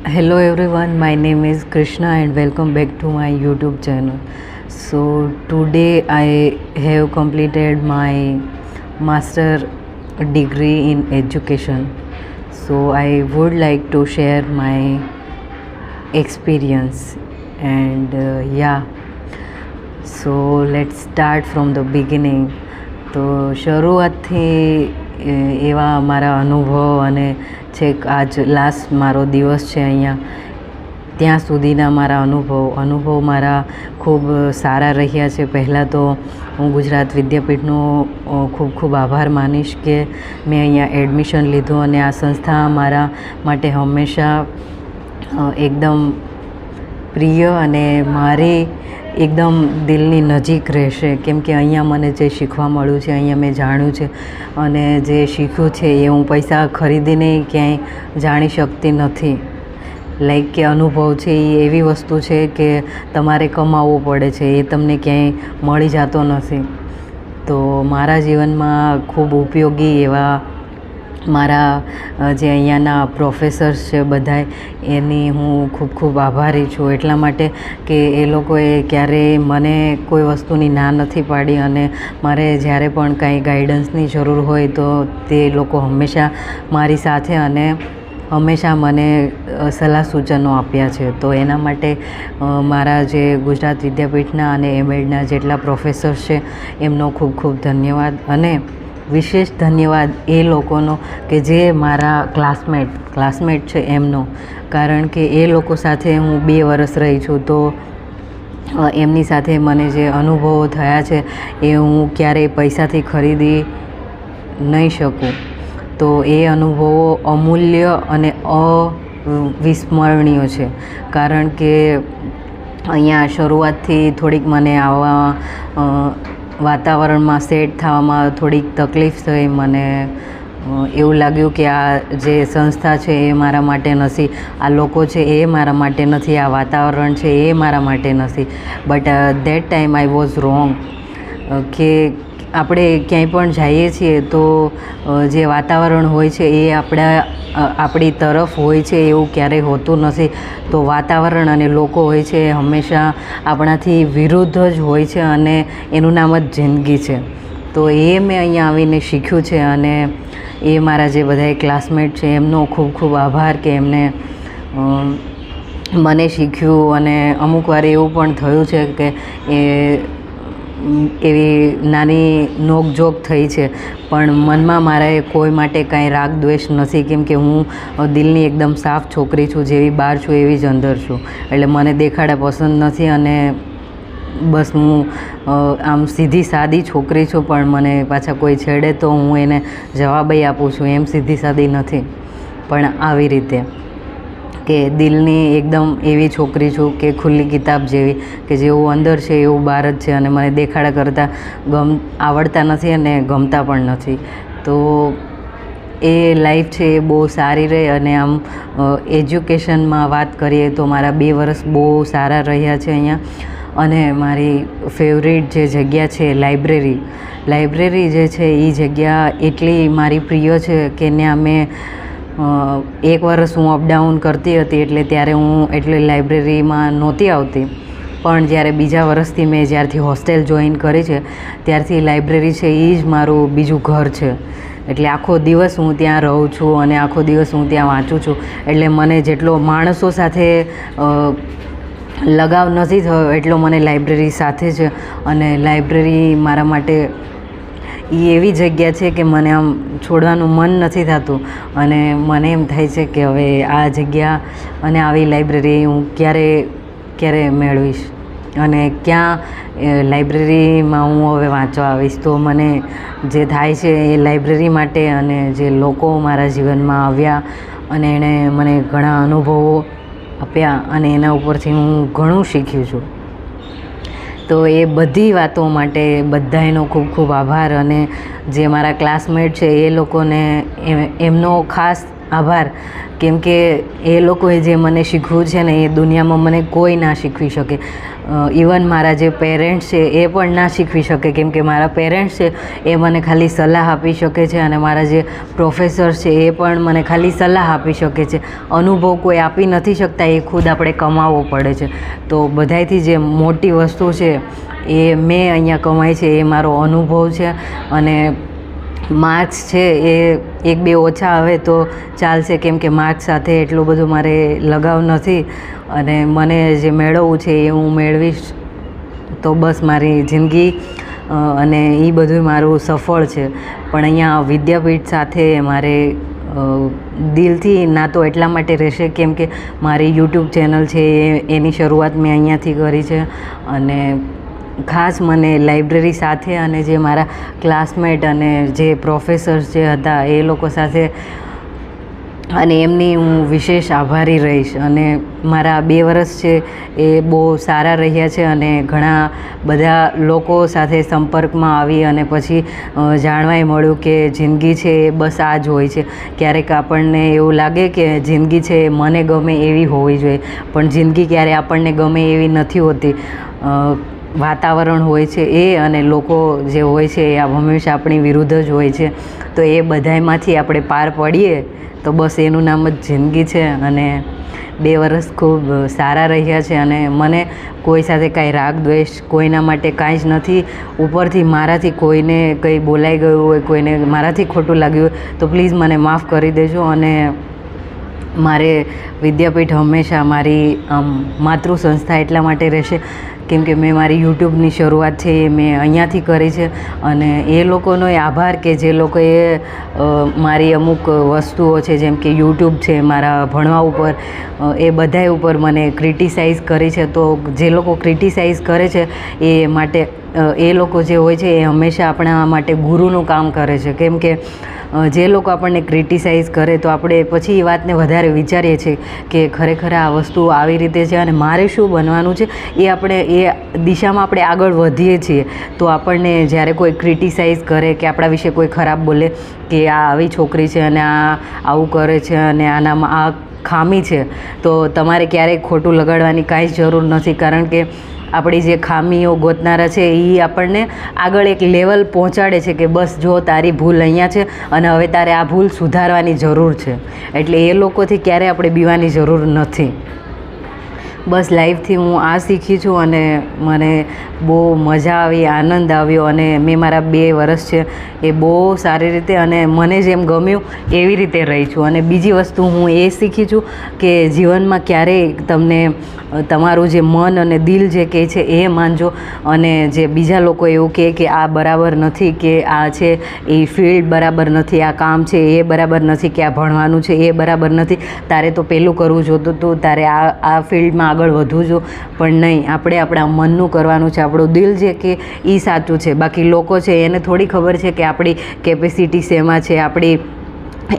Hello everyone, my name is Krishna and welcome back to my YouTube channel. So today I have completed my master degree in education. So I would like to share my experience and so let's start from the beginning. તો શરૂઆતથી એવા મારા અનુભવ અને છેક આજ last મારો દિવસ છે અહીંયા ત્યાં સુધીના મારા અનુભવ મારા ખૂબ સારા રહ્યા છે. પહેલાં તો હું ગુજરાત વિદ્યાપીઠનો ખૂબ ખૂબ આભાર માનીશ કે મેં અહીંયા એડમિશન લીધું અને આ સંસ્થા મારા માટે હંમેશા એકદમ પ્રિય અને મારી એકદમ દિલની નજીક રહેશે, કેમ કે અહીંયા મને જે શીખવા મળ્યું છે, અહીંયા મેં જાણ્યું છે અને જે શીખ્યું છે એ હું પૈસા ખરીદીને ક્યાંય જાણી શકતી નથી. લાઈક કે અનુભવ છે એ એવી વસ્તુ છે કે તમારે કમાવવું પડે છે, એ તમને ક્યાંય મળી જતો નથી. તો મારા જીવનમાં ખૂબ ઉપયોગી એવા મારા જે અહીંયાના પ્રોફેસર્સ છે બધાય, એની હું ખૂબ ખૂબ આભારી છું એટલા માટે કે એ લોકોએ ક્યારેય મને કોઈ વસ્તુની ના નથી પાડી અને મારે જ્યારે પણ કાંઈ ગાઈડન્સની જરૂર હોય તો તે લોકો હંમેશા મારી સાથે અને હંમેશા મને સલાહ સૂચનો આપ્યા છે. તો એના માટે મારા જે ગુજરાત વિદ્યાપીઠના અને એમએડના જેટલા પ્રોફેસર્સ છે એમનો ખૂબ ખૂબ ધન્યવાદ. અને વિશેષ ધન્યવાદ એ લોકોનો કે જે મારા ક્લાસમેટ છે એમનો, કારણ કે એ લોકો સાથે હું 2 વર્ષ રહી છું. તો એમની સાથે મને જે અનુભવો થયા છે એ હું ક્યારેય પૈસાથી ખરીદી નહીં શકું. તો એ અનુભવો અમૂલ્ય અને અવિસ્મરણીય છે, કારણ કે અહીંયા શરૂઆતથી થોડીક મને આવા વાતાવરણમાં સેટ થવામાં થોડીક તકલીફ થઈ. મને એવું લાગ્યું કે આ જે સંસ્થા છે એ મારા માટે નથી, આ લોકો છે એ મારા માટે નથી, આ વાતાવરણ છે એ મારા માટે નથી. But that time I was wrong. કે આપણે ક્યાંય પણ જઈએ છીએ તો જે વાતાવરણ હોય છે એ આપણી તરફ હોય છે એવું ક્યારેય હોતું નથી. તો વાતાવરણ અને લોકો હોય છે એ હંમેશા આપણાથી વિરુદ્ધ જ હોય છે અને એનું નામ જ જિંદગી છે. તો એ મેં અહીંયા આવીને શીખ્યું છે અને એ મારા જે બધા ક્લાસમેટ છે એમનો ખૂબ ખૂબ આભાર કે એમને મને શીખ્યું. અને અમુક વાર એવું પણ થયું છે કે એવી નાની નોકઝોક થઈ છે, પણ મનમાં મારે કોઈ માટે કાંઈ રાગ દ્વેષ નથી, કેમ કે હું દિલની એકદમ સાફ છોકરી છું. જેવી બહાર છું એવી જ અંદર છું. એટલે મને દેખાડા પસંદ નથી અને બસ હું આમ સીધી સાદી છોકરી છું. પણ મને પાછા કોઈ છેડે તો હું એને જવાબય આપું છું, એમ સીધી સાદી નથી, પણ આવી રીતે કે દિલની એકદમ એવી છોકરી છું કે ખુલ્લી કિતાબ જેવી, કે જેવું અંદર છે એવું બહાર જ છે. અને મને દેખાડા કરતાં આવડતા નથી અને ગમતા પણ નથી. તો એ લાઈફ છે એ બહુ સારી રહે. અને આમ એજ્યુકેશનમાં વાત કરીએ તો મારા 2 વર્ષ બહુ સારા રહ્યા છે અહીંયા. અને મારી ફેવરેટ જે જગ્યા છે લાઇબ્રેરી જે છે એ જગ્યા એટલી મારી પ્રિય છે કે ત્યાં મેં 1 વર્ષ હું અપડાઉન કરતી હતી, એટલે ત્યારે હું એટલે લાઇબ્રેરીમાં નહોતી આવતી. પણ જ્યારે બીજા વર્ષથી મેં જ્યારથી હોસ્ટેલ જોઈન કરી છે ત્યારથી લાઇબ્રેરી છે એ જ મારું બીજું ઘર છે. એટલે આખો દિવસ હું ત્યાં રહું છું અને આખો દિવસ હું ત્યાં વાંચું છું. એટલે મને જેટલો માણસો સાથે લગાવ નથી થયો એટલો મને લાઇબ્રેરી સાથે છે. અને લાઇબ્રેરી મારા માટે એ એવી જગ્યા છે કે મને આમ છોડવાનું મન નથી થતું. અને મને એમ થાય છે કે હવે આ જગ્યા અને આવી લાઇબ્રેરી હું ક્યારે મેળવીશ અને ક્યાં લાઇબ્રેરીમાં હું હવે વાંચવા આવીશ. તો મને જે થાય છે એ લાઇબ્રેરી માટે અને જે લોકો મારા જીવનમાં આવ્યા અને એણે મને ઘણા અનુભવો આપ્યા અને એના ઉપરથી હું ઘણું શીખ્યું છું. તો એ બધી વાતો માટે બધાયનો ખૂબ ખૂબ આભાર. અને જે મારા ક્લાસમેટ છે એ લોકોને એમનો ખાસ આભાર, કેમ કે એ લોકોએ જે મને શીખવું છે ને એ દુનિયામાં મને કોઈ ના શીખવી શકે. ઇવન મારા જે પેરેન્ટ્સ છે એ પણ ના શીખવી શકે, કેમ કે મારા પેરેન્ટ્સ છે એ મને ખાલી સલાહ આપી શકે છે અને મારા જે પ્રોફેસર્સ છે એ પણ મને ખાલી સલાહ આપી શકે છે. અનુભવ કોઈ આપી નથી શકતા, એ ખુદ આપણે કમાવવો પડે છે. તો બધાયથી જે મોટી વસ્તુ છે એ મેં અહીંયા કમાઈ છે એ મારો અનુભવ છે. અને માર્ક્સ છે એ 1-2 ઓછા આવે તો ચાલશે, કેમ કે માર્ક્સ સાથે એટલું બધું મારે લગાવ નથી અને મને જે મેળવવું છે એ હું મેળવીશ તો બસ મારી જિંદગી અને એ બધું મારું સફળ છે. પણ અહીંયા વિદ્યાપીઠ સાથે મારે દિલથી નાતો એટલા માટે રહેશે કેમ કે મારી યુટ્યુબ ચેનલ છે એની શરૂઆત મેં અહીંયાથી કરી છે. અને ખાસ મને લાઇબ્રેરી સાથે અને જે મારા ક્લાસમેટ અને જે પ્રોફેસર્સ જે હતા એ લોકો સાથે અને એમની હું વિશેષ આભારી રહીશ. અને મારા 2 વર્ષ છે એ બહુ સારા રહ્યા છે અને ઘણા બધા લોકો સાથે સંપર્કમાં આવી અને પછી જાણવાય મળ્યું કે જિંદગી છે એ બસ આ જ હોય છે. ક્યારેક આપણને એવું લાગે કે જિંદગી છે મને ગમે એવી હોવી જોઈએ, પણ જિંદગી ક્યારે આપણને ગમે એવી નથી હોતી. વાતાવરણ હોય છે એ અને લોકો જે હોય છે એ હંમેશા આપણી વિરુદ્ધ જ હોય છે. તો એ બધાયમાંથી આપણે પાર પડીએ તો બસ એનું નામ જ જિંદગી છે. અને 2 વર્ષ ખૂબ સારા રહ્યા છે અને મને કોઈ સાથે કાંઈ રાગ દ્વેષ કોઈના માટે કાંઈ જ નથી. ઉપરથી મારાથી કોઈને કંઈ બોલાઈ ગયું હોય, કોઈને મારાથી ખોટું લાગ્યું હોય તો પ્લીઝ મને માફ કરી દેજો. અને મારે વિદ્યાપીઠ હંમેશા મારી માતૃ સંસ્થા એટલા માટે રહેશે કેમ કે મેં મારી યુટ્યુબની શરૂઆત છે એ મેં અહીંયાથી કરી છે. અને એ લોકોનો આભાર કે જે લોકોએ મારી અમુક વસ્તુઓ છે જેમ કે યુટ્યુબ છે, મારા ભણવા ઉપર, એ બધાય ઉપર મને ક્રિટિસાઇઝ કરી છે. તો જે લોકો ક્રિટિસાઇઝ કરે છે એ માટે એ લોકો જે હોય છે એ હંમેશા આપણા માટે ગુરુનું કામ કરે છે. કેમ કે જે લોકો આપણને ક્રિટિસાઇઝ કરે તો આપણે પછી એ વાતને વધારે વિચારીએ છીએ કે ખરેખર આ વસ્તુ આવી રીતે છે અને મારે શું બનવાનું છે, એ દિશામાં આપણે આગળ વધીએ છીએ. તો આપણને જ્યારે કોઈ ક્રિટિસાઇઝ કરે કે આપણા વિશે કોઈ ખરાબ બોલે કે આ આવી છોકરી છે અને આ આવું કરે છે અને આનામાં આ ખામી છે, તો તમારે ક્યારેય ખોટું લગાડવાની કાંઈ જ જરૂર નથી. કારણ કે આપણી જે ખામીઓ ગોતનારા છે એ આપણને આગળ એક લેવલ પહોંચાડે છે કે બસ જો તારી ભૂલ અહીંયા છે અને હવે તારે આ ભૂલ સુધારવાની જરૂર છે. એટલે એ લોકોથી ક્યારેય આપણે બીવાની જરૂર નથી. બસ લાઈફથી હું આ શીખી છું અને મને બહુ મજા આવી, આનંદ આવ્યો. અને મેં મારા 2 વર્ષ છે એ બહુ સારી રીતે અને મને જેમ ગમ્યું એવી રીતે રહી છું. અને બીજી વસ્તુ હું એ શીખી છું કે જીવનમાં ક્યારેય તમને તમારું જે મન અને દિલ જે કહે છે એ માનજો. અને જે બીજા લોકો એવું કહે કે આ બરાબર નથી, કે આ છે એ ફિલ્ડ બરાબર નથી, આ કામ છે એ બરાબર નથી, કે આ ભણવાનું છે એ બરાબર નથી, તારે તો પેલું કરવું જોતું હતું, તારે આ ફિલ્ડમાં આગળ વધવું જો. પણ નહીં, આપણે આપણા મનનું કરવાનું છે. આપણું દિલ જે કે એ સાચું છે. બાકી લોકો છે એને થોડી ખબર છે કે આપણી કેપેસિટી શેમાં છે, આપણી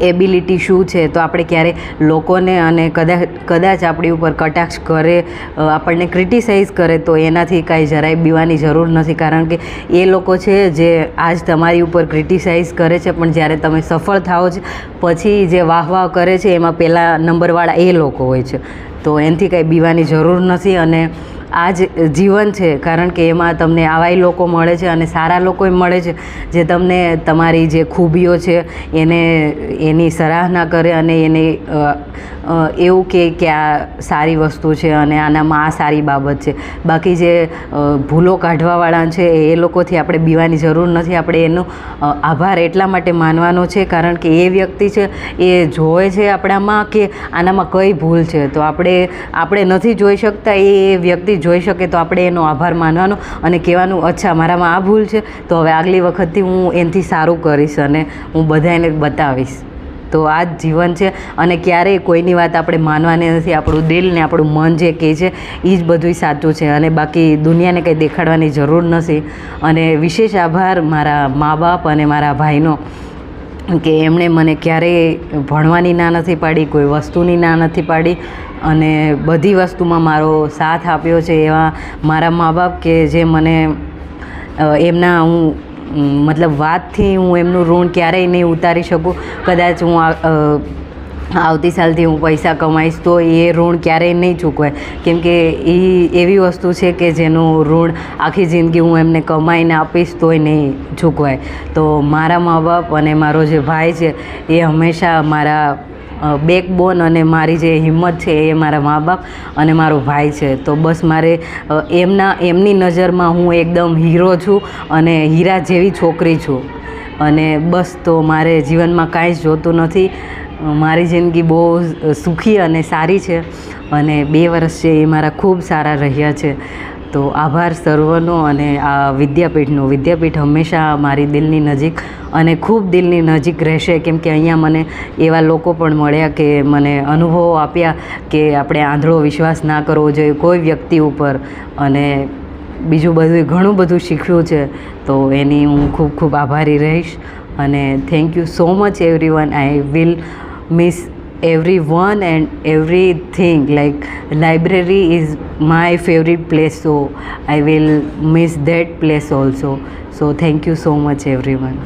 એબિલિટી શું છે. તો આપણે ક્યારે લોકોને અને કદાચ આપણી ઉપર કટાક્ષ કરે, આપણને ક્રિટિસાઇઝ કરે તો એનાથી કાંઈ જરાય બીવાની જરૂર નથી. કારણ કે એ લોકો છે જે આજ તમારી ઉપર ક્રિટિસાઇઝ કરે છે પણ જ્યારે તમે સફળ થાઓ છો પછી જે વાહ કરે છે એમાં પહેલા નંબરવાળા એ લોકો હોય છે. તો એનાથી કાંઈ બીવાની જરૂર નથી. અને આ જ જીવન છે, કારણ કે એમાં તમને આવાય લોકો મળે છે અને સારા લોકો મળે છે જે તમને તમારી જે ખૂબીઓ છે એની સરાહના કરે અને એને એવું કે આ સારી વસ્તુ છે અને આનામાં આ સારી બાબત છે. બાકી જે ભૂલો કાઢવાવાળા છે એ લોકોથી આપણે બીવાની જરૂર નથી. આપણે એનો આભાર એટલા માટે માનવાનો છે કારણ કે એ વ્યક્તિ છે એ જોવે છે આપણામાં કે આનામાં કઈ ભૂલ છે. તો આપણે નથી જોઈ શકતા, એ વ્યક્તિ જોઈ શકે, તો આપણે એનો આભાર માનવાનો અને કહેવાનું અચ્છા મારામાં આ ભૂલ છે તો હવે આગલી વખતથી હું એનાથી સારું કરીશ અને હું બધાને બતાવીશ. તો આ જ જીવન છે. અને ક્યારેય કોઈની વાત આપણે માનવાની નથી. આપણું દિલ ને આપણું મન જે કહે છે એ જ બધું સાચું છે અને બાકી દુનિયાને કંઈ દેખાડવાની જરૂર નથી. અને વિશેષ આભાર મારા મા બાપ અને મારા ભાઈનો કે એમણે મને ક્યારેય ભણવાની ના નથી પાડી, કોઈ વસ્તુની ના નથી પાડી અને બધી વસ્તુમાં મારો સાથ આપ્યો છે. એવા મારા મા બાપ કે જે મને એમના મતલબ વાતથી હું એમનું ઋણ ક્યારેય નહીં ઉતારી શકું. કદાચ હું આવતી સાલથી હું પૈસા કમાઈશ તો એ ઋણ ક્યારેય નહીં ચૂકવાય, કેમ કે એ એવી વસ્તુ છે કે જેનું ઋણ આખી જિંદગી હું એમને કમાઈને આપીશ તોય નહીં ચૂકવાય. તો મારા મા બાપ અને મારો જે ભાઈ છે એ હંમેશા મારા બેકબોન અને મારી જે હિંમત છે એ મારા મા બાપ અને મારો ભાઈ છે. તો બસ મારે એમની નજરમાં હું એકદમ હીરો છું અને હીરા જેવી છોકરી છું. અને બસ તો મારે જીવનમાં કાંઈ જ જોતું નથી. મારી જિંદગી બહુ સુખી અને સારી છે અને 2 વર્ષ છે એ મારા ખૂબ સારા રહ્યા છે. તો આભાર સર્વનો અને આ વિદ્યાપીઠ હંમેશા મારી દિલની નજીક અને ખૂબ દિલની નજીક રહેશે, કેમ કે અહીંયા મને એવા લોકો પણ મળ્યા કે મને અનુભવો આપ્યા કે આપણે આંધળો વિશ્વાસ ના કરવો જોઈએ કોઈ વ્યક્તિ ઉપર, અને બીજું બધું ઘણું બધું શીખ્યું છે. તો એની હું ખૂબ ખૂબ આભારી રહીશ. અને thank you so much everyone. I will miss everyone and everything, like library is my favorite place, so I will miss that place also. So thank you so much everyone.